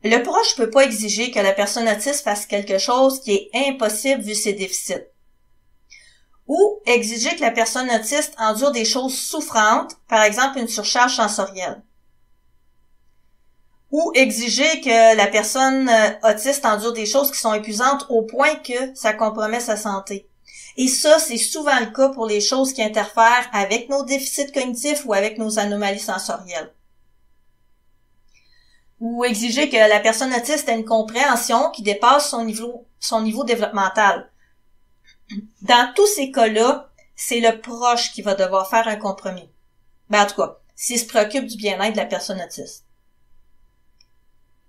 Le proche peut pas exiger que la personne autiste fasse quelque chose qui est impossible vu ses déficits. Ou exiger que la personne autiste endure des choses souffrantes, par exemple une surcharge sensorielle. Ou exiger que la personne autiste endure des choses qui sont épuisantes au point que ça compromet sa santé. Et ça, c'est souvent le cas pour les choses qui interfèrent avec nos déficits cognitifs ou avec nos anomalies sensorielles. Ou exiger que la personne autiste ait une compréhension qui dépasse son niveau développemental. Dans tous ces cas-là, c'est le proche qui va devoir faire un compromis. En tout cas, s'il se préoccupe du bien-être de la personne autiste.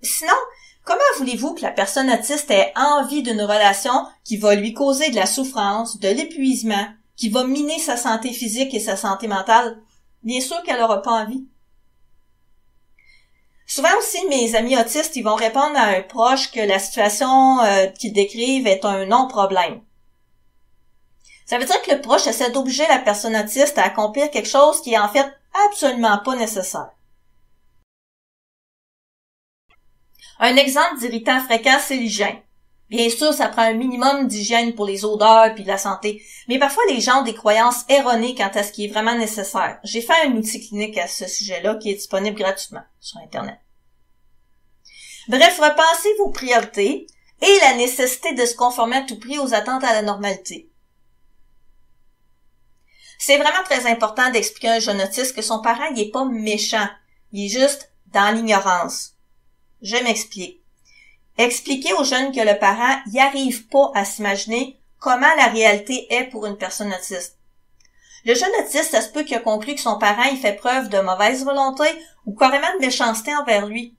Sinon, comment voulez-vous que la personne autiste ait envie d'une relation qui va lui causer de la souffrance, de l'épuisement, qui va miner sa santé physique et sa santé mentale? Bien sûr qu'elle n'aura pas envie. Souvent aussi, mes amis autistes, ils vont répondre à un proche que la situation qu'ils décrivent est un non-problème. Ça veut dire que le proche essaie d'obliger la personne autiste à accomplir quelque chose qui est en fait absolument pas nécessaire. Un exemple d'irritant fréquent, c'est l'hygiène. Bien sûr, ça prend un minimum d'hygiène pour les odeurs puis la santé, mais parfois les gens ont des croyances erronées quant à ce qui est vraiment nécessaire. J'ai fait un outil clinique à ce sujet-là qui est disponible gratuitement sur Internet. Bref, repensez vos priorités et la nécessité de se conformer à tout prix aux attentes à la normalité. C'est vraiment très important d'expliquer à un jeune autiste que son parent, il est pas méchant. Il est juste dans l'ignorance. Je m'explique. Expliquer aux jeunes que le parent n'y arrive pas à s'imaginer comment la réalité est pour une personne autiste. Le jeune autiste, ça se peut qu'il a conclu que son parent il fait preuve de mauvaise volonté ou carrément de méchanceté envers lui.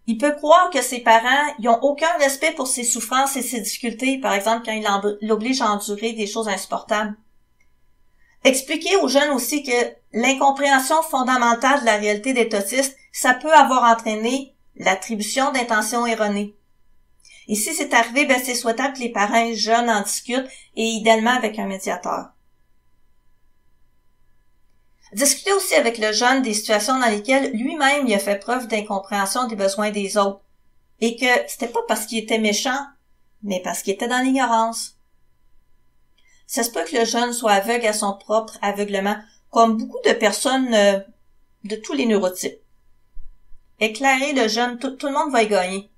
Il peut croire que ses parents ils ont aucun respect pour ses souffrances et ses difficultés, par exemple quand il l'oblige à endurer des choses insupportables. Expliquer aux jeunes aussi que l'incompréhension fondamentale de la réalité d'être autiste, ça peut avoir entraîné l'attribution d'intentions erronées. Et si c'est arrivé, c'est souhaitable que les parents jeunes en discutent et idéalement avec un médiateur. Discuter aussi avec le jeune des situations dans lesquelles lui-même il a fait preuve d'incompréhension des besoins des autres et que c'était pas parce qu'il était méchant, mais parce qu'il était dans l'ignorance. Ça se peut que le jeune soit aveugle à son propre aveuglement, comme beaucoup de personnes de tous les neurotypes. Éclairer le jeune, tout le monde va y gagner.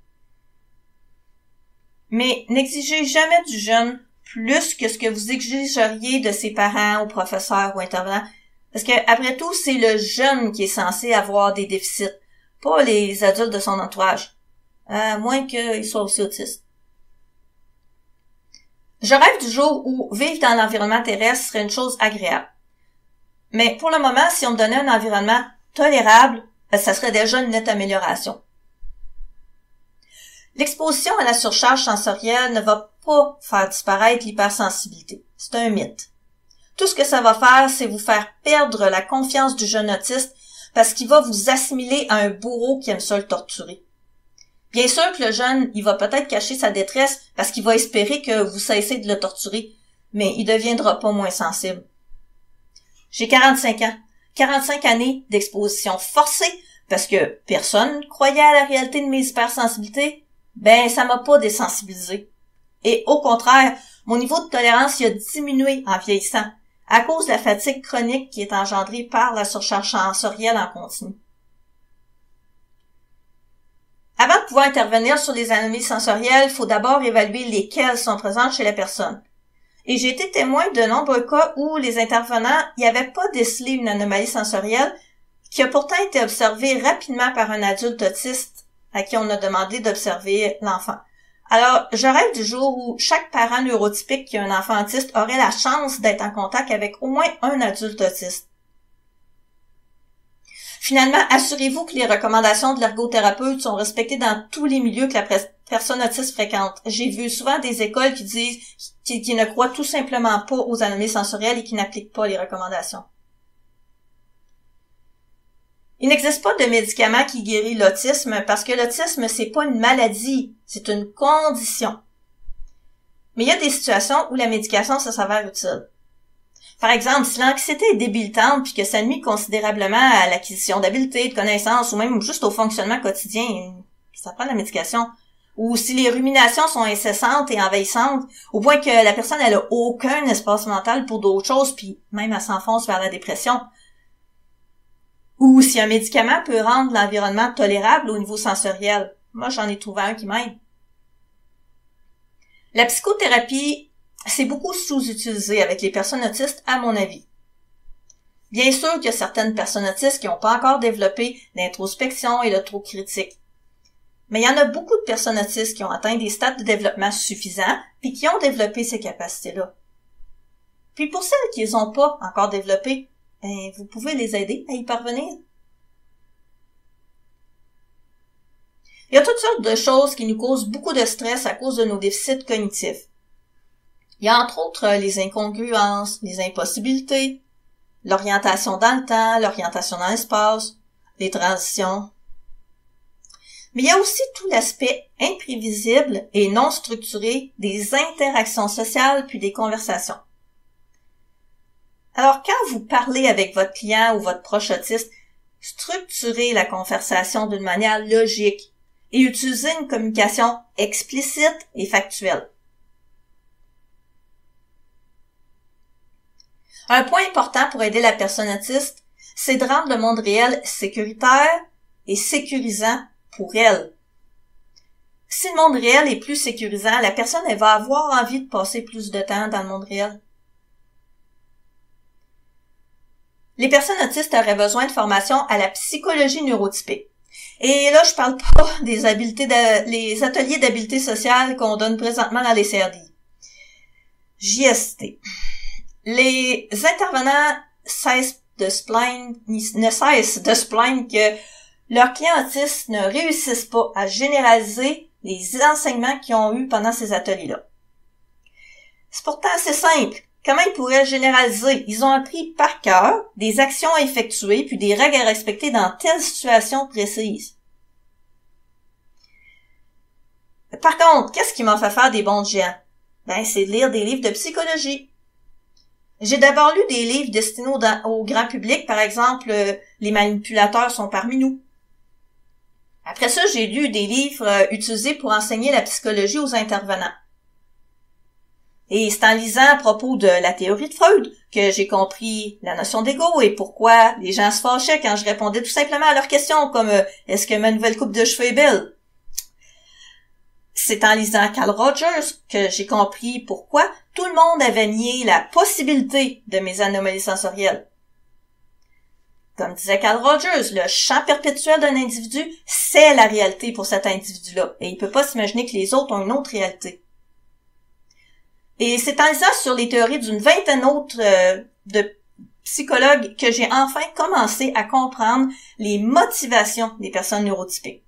Mais n'exigez jamais du jeune plus que ce que vous exigeriez de ses parents ou professeurs ou intervenants. Parce que, après tout, c'est le jeune qui est censé avoir des déficits, pas les adultes de son entourage. À moins qu'il soit aussi autiste. Je rêve du jour où vivre dans l'environnement terrestre serait une chose agréable. Mais pour le moment, si on me donnait un environnement tolérable, ça serait déjà une nette amélioration. L'exposition à la surcharge sensorielle ne va pas faire disparaître l'hypersensibilité. C'est un mythe. Tout ce que ça va faire, c'est vous faire perdre la confiance du jeune autiste parce qu'il va vous assimiler à un bourreau qui aime ça le torturer. Bien sûr que le jeune, il va peut-être cacher sa détresse parce qu'il va espérer que vous cessez de le torturer, mais il deviendra pas moins sensible. J'ai 45 ans. 45 années d'exposition forcée parce que personne ne croyait à la réalité de mes hypersensibilités. Ça m'a pas désensibilisé. Et au contraire, mon niveau de tolérance il a diminué en vieillissant à cause de la fatigue chronique qui est engendrée par la surcharge sensorielle en continu. Avant de pouvoir intervenir sur les anomalies sensorielles, il faut d'abord évaluer lesquelles sont présentes chez la personne. Et j'ai été témoin de nombreux cas où les intervenants n'y avaient pas décelé une anomalie sensorielle qui a pourtant été observée rapidement par un adulte autiste à qui on a demandé d'observer l'enfant. Alors, je rêve du jour où chaque parent neurotypique qui a un enfant autiste aurait la chance d'être en contact avec au moins un adulte autiste. Finalement, assurez-vous que les recommandations de l'ergothérapeute sont respectées dans tous les milieux que la personne autiste fréquente. J'ai vu souvent des écoles qui disent qu'ils ne croient tout simplement pas aux anomalies sensorielles et qui n'appliquent pas les recommandations. Il n'existe pas de médicament qui guérit l'autisme parce que l'autisme, c'est pas une maladie, c'est une condition. Mais il y a des situations où la médication, ça s'avère utile. Par exemple, si l'anxiété est débilitante puis que ça nuit considérablement à l'acquisition d'habiletés, de connaissances ou même juste au fonctionnement quotidien, ça prend de la médication. Ou si les ruminations sont incessantes et envahissantes, au point que la personne elle a aucun espace mental pour d'autres choses puis même elle s'enfonce vers la dépression. Ou si un médicament peut rendre l'environnement tolérable au niveau sensoriel. Moi, j'en ai trouvé un qui m'aide. La psychothérapie, c'est beaucoup sous-utilisé avec les personnes autistes, à mon avis. Bien sûr qu'il y a certaines personnes autistes qui n'ont pas encore développé l'introspection et l'autocritique. Mais il y en a beaucoup de personnes autistes qui ont atteint des stades de développement suffisants puis qui ont développé ces capacités-là. Puis pour celles qui les ont pas encore développées, vous pouvez les aider à y parvenir. Il y a toutes sortes de choses qui nous causent beaucoup de stress à cause de nos déficits cognitifs. Il y a entre autres les incongruences, les impossibilités, l'orientation dans le temps, l'orientation dans l'espace, les transitions. Mais il y a aussi tout l'aspect imprévisible et non structuré des interactions sociales puis des conversations. Alors, quand vous parlez avec votre client ou votre proche autiste, structurez la conversation d'une manière logique et utilisez une communication explicite et factuelle. Un point important pour aider la personne autiste, c'est de rendre le monde réel sécuritaire et sécurisant pour elle. Si le monde réel est plus sécurisant, la personne elle va avoir envie de passer plus de temps dans le monde réel. Les personnes autistes auraient besoin de formation à la psychologie neurotypique. Et là, je parle pas des habiletés les ateliers d'habileté sociale qu'on donne présentement dans les CRDI. JST. Les intervenants ne cessent de se plaindre que leurs clients autistes ne réussissent pas à généraliser les enseignements qu'ils ont eus pendant ces ateliers-là. C'est pourtant assez simple. comment ils pourraient généraliser? Ils ont appris par cœur des actions à effectuer puis des règles à respecter dans telle situation précise. Par contre, qu'est-ce qui m'a fait faire des bons géants? C'est de lire des livres de psychologie. J'ai d'abord lu des livres destinés au grand public, par exemple, Les manipulateurs sont parmi nous. Après ça, j'ai lu des livres utilisés pour enseigner la psychologie aux intervenants. Et c'est en lisant à propos de la théorie de Freud que j'ai compris la notion d'ego et pourquoi les gens se fâchaient quand je répondais tout simplement à leurs questions comme est-ce que ma nouvelle coupe de cheveux est belle? C'est en lisant Carl Rogers que j'ai compris pourquoi tout le monde avait nié la possibilité de mes anomalies sensorielles. Comme disait Carl Rogers, le champ perpétuel d'un individu, c'est la réalité pour cet individu-là, et il peut pas s'imaginer que les autres ont une autre réalité. Et c'est en lisant sur les théories d'une vingtaine autres de psychologues que j'ai enfin commencé à comprendre les motivations des personnes neurotypiques.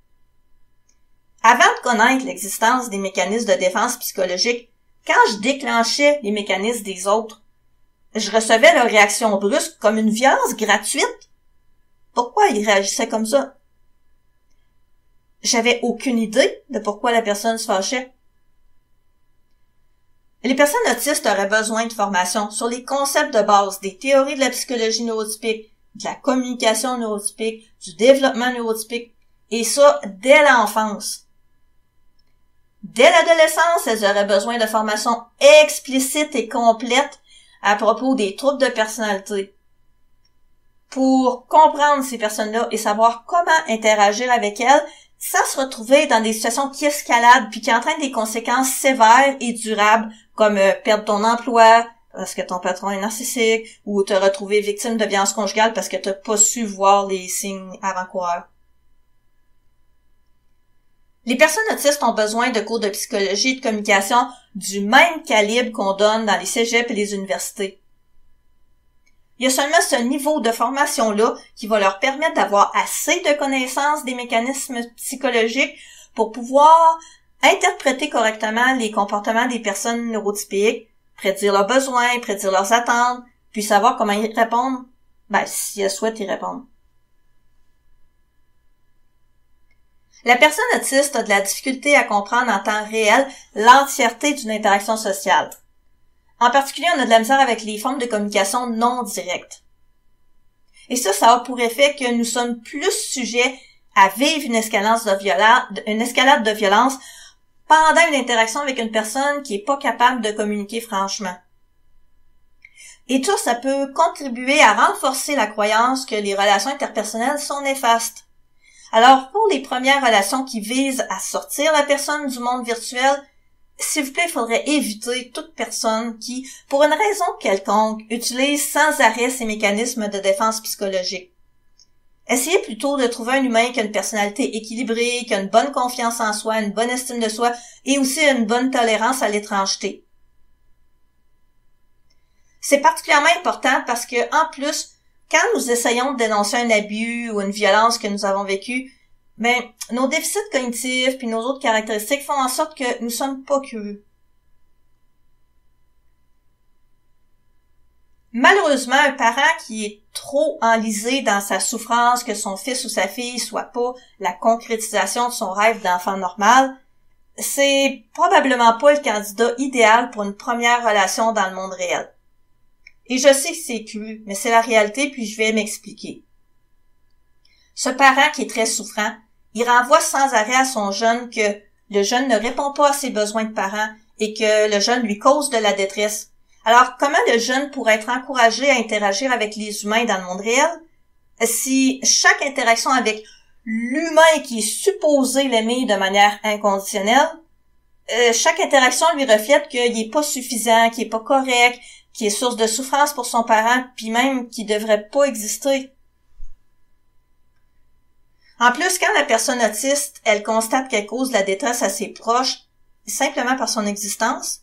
Avant de connaître l'existence des mécanismes de défense psychologique, quand je déclenchais les mécanismes des autres, je recevais leur réaction brusque comme une violence gratuite. Pourquoi ils réagissaient comme ça? J'avais aucune idée de pourquoi la personne se fâchait. Les personnes autistes auraient besoin de formation sur les concepts de base des théories de la psychologie neurotypique, de la communication neurotypique, du développement neurotypique, et ça dès l'enfance. Dès l'adolescence, elles auraient besoin de formation explicite et complète à propos des troubles de personnalité pour comprendre ces personnes-là et savoir comment interagir avec elles sans se retrouver dans des situations qui escaladent puis qui entraînent des conséquences sévères et durables comme perdre ton emploi parce que ton patron est narcissique ou te retrouver victime de violence conjugale parce que t'as pas su voir les signes avant-coureurs. Les personnes autistes ont besoin de cours de psychologie et de communication du même calibre qu'on donne dans les cégeps et les universités. Il y a seulement ce niveau de formation-là qui va leur permettre d'avoir assez de connaissances des mécanismes psychologiques pour pouvoir interpréter correctement les comportements des personnes neurotypiques, prédire leurs besoins, prédire leurs attentes, puis savoir comment y répondre, si elles souhaitent y répondre. La personne autiste a de la difficulté à comprendre en temps réel l'entièreté d'une interaction sociale. En particulier, on a de la misère avec les formes de communication non directes. Et ça a pour effet que nous sommes plus sujets à vivre une escalade de violence pendant une interaction avec une personne qui est pas capable de communiquer franchement. Et tout ça peut contribuer à renforcer la croyance que les relations interpersonnelles sont néfastes. Alors, pour les premières relations qui visent à sortir la personne du monde virtuel, s'il vous plaît, il faudrait éviter toute personne qui, pour une raison quelconque, utilise sans arrêt ces mécanismes de défense psychologique. Essayez plutôt de trouver un humain qui a une personnalité équilibrée, qui a une bonne confiance en soi, une bonne estime de soi et aussi une bonne tolérance à l'étrangeté. C'est particulièrement important parce que, en plus, quand nous essayons de dénoncer un abus ou une violence que nous avons vécue, nos déficits cognitifs puis nos autres caractéristiques font en sorte que nous sommes pas curieux. Malheureusement, un parent qui est trop enlisé dans sa souffrance que son fils ou sa fille soit pas la concrétisation de son rêve d'enfant normal, c'est probablement pas le candidat idéal pour une première relation dans le monde réel. Et je sais que c'est cru, mais c'est la réalité, puis je vais m'expliquer. Ce parent qui est très souffrant, il renvoie sans arrêt à son jeune que le jeune ne répond pas à ses besoins de parent et que le jeune lui cause de la détresse. Alors, comment le jeune pourrait être encouragé à interagir avec les humains dans le monde réel si chaque interaction avec l'humain qui est supposé l'aimer de manière inconditionnelle, chaque interaction lui reflète qu'il est pas suffisant, qu'il est pas correct, qui est source de souffrance pour son parent, puis même qui devrait pas exister. En plus, quand la personne autiste, elle constate qu'elle cause de la détresse à ses proches, simplement par son existence,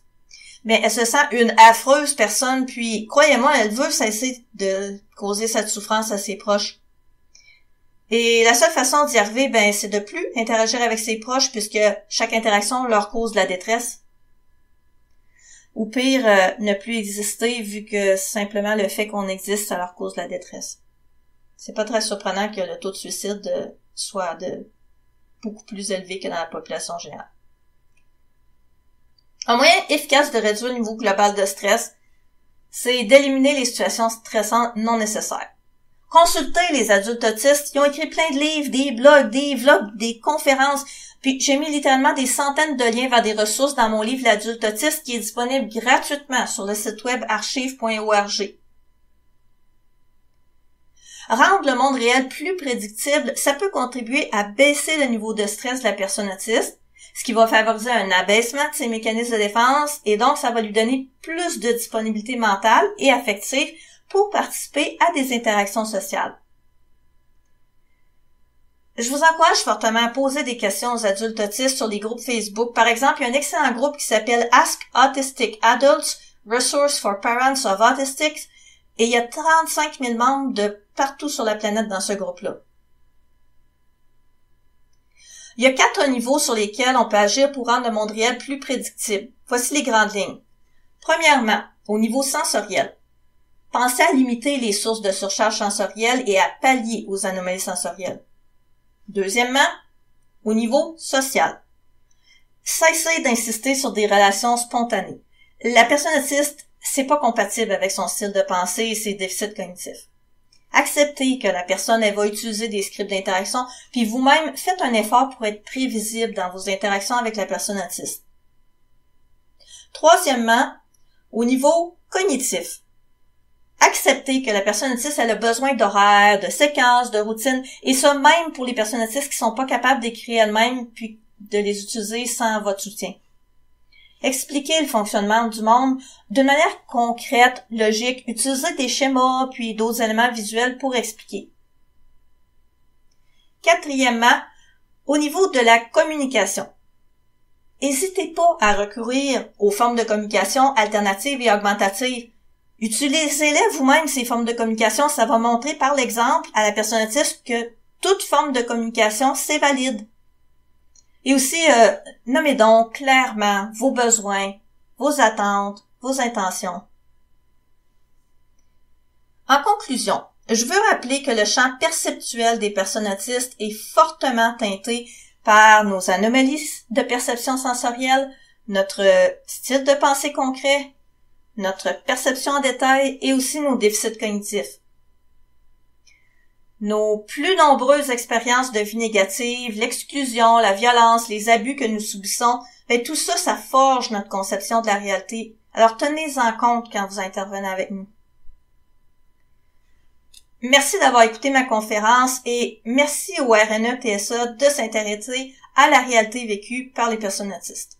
elle se sent une affreuse personne, puis, croyez-moi, elle veut cesser de causer cette souffrance à ses proches. Et la seule façon d'y arriver, c'est de plus interagir avec ses proches, puisque chaque interaction leur cause de la détresse. ou pire, ne plus exister vu que simplement le fait qu'on existe, ça leur cause la détresse. C'est pas très surprenant que le taux de suicide soit beaucoup plus élevé que dans la population générale. Un moyen efficace de réduire le niveau global de stress, c'est d'éliminer les situations stressantes non nécessaires. Consultez les adultes autistes, ils ont écrit plein de livres, des blogs, des vlogs, des conférences, puis j'ai mis littéralement des centaines de liens vers des ressources dans mon livre L'adulte autiste qui est disponible gratuitement sur le site web archive.org. Rendre le monde réel plus prédictible, ça peut contribuer à baisser le niveau de stress de la personne autiste, ce qui va favoriser un abaissement de ses mécanismes de défense et donc ça va lui donner plus de disponibilité mentale et affective pour participer à des interactions sociales. Je vous encourage fortement à poser des questions aux adultes autistes sur les groupes Facebook. Par exemple, il y a un excellent groupe qui s'appelle Ask Autistic Adults, Resource for Parents of Autistics, et il y a 35 000 membres de partout sur la planète dans ce groupe-là. Il y a 4 niveaux sur lesquels on peut agir pour rendre le monde réel plus prédictible. Voici les grandes lignes. Premièrement, au niveau sensoriel. Pensez à limiter les sources de surcharge sensorielle et à pallier aux anomalies sensorielles. Deuxièmement, au niveau social. Cessez d'insister sur des relations spontanées. La personne autiste, c'est pas compatible avec son style de pensée et ses déficits cognitifs. Acceptez que la personne, elle va utiliser des scripts d'interaction, puis vous-même, faites un effort pour être prévisible dans vos interactions avec la personne autiste. Troisièmement, au niveau cognitif. Acceptez que la personne autiste, elle a besoin d'horaires, de séquences, de routines, et ça même pour les personnes autistes qui sont pas capables d'écrire elles-mêmes puis de les utiliser sans votre soutien. Expliquez le fonctionnement du monde d'une manière concrète, logique, utilisez des schémas puis d'autres éléments visuels pour expliquer. Quatrièmement, au niveau de la communication. N'hésitez pas à recourir aux formes de communication alternatives et augmentatives. Utilisez-les vous-même, ces formes de communication. Ça va montrer par l'exemple à la personne autiste que toute forme de communication, c'est valide. Et aussi, nommez donc clairement vos besoins, vos attentes, vos intentions. En conclusion, je veux rappeler que le champ perceptuel des personnes autistes est fortement teinté par nos anomalies de perception sensorielle, notre style de pensée concret, notre perception en détail et aussi nos déficits cognitifs. Nos plus nombreuses expériences de vie négatives, l'exclusion, la violence, les abus que nous subissons, tout ça, ça forge notre conception de la réalité. Alors tenez-en compte quand vous intervenez avec nous. Merci d'avoir écouté ma conférence et merci au RNE-TSA de s'intéresser à la réalité vécue par les personnes autistes.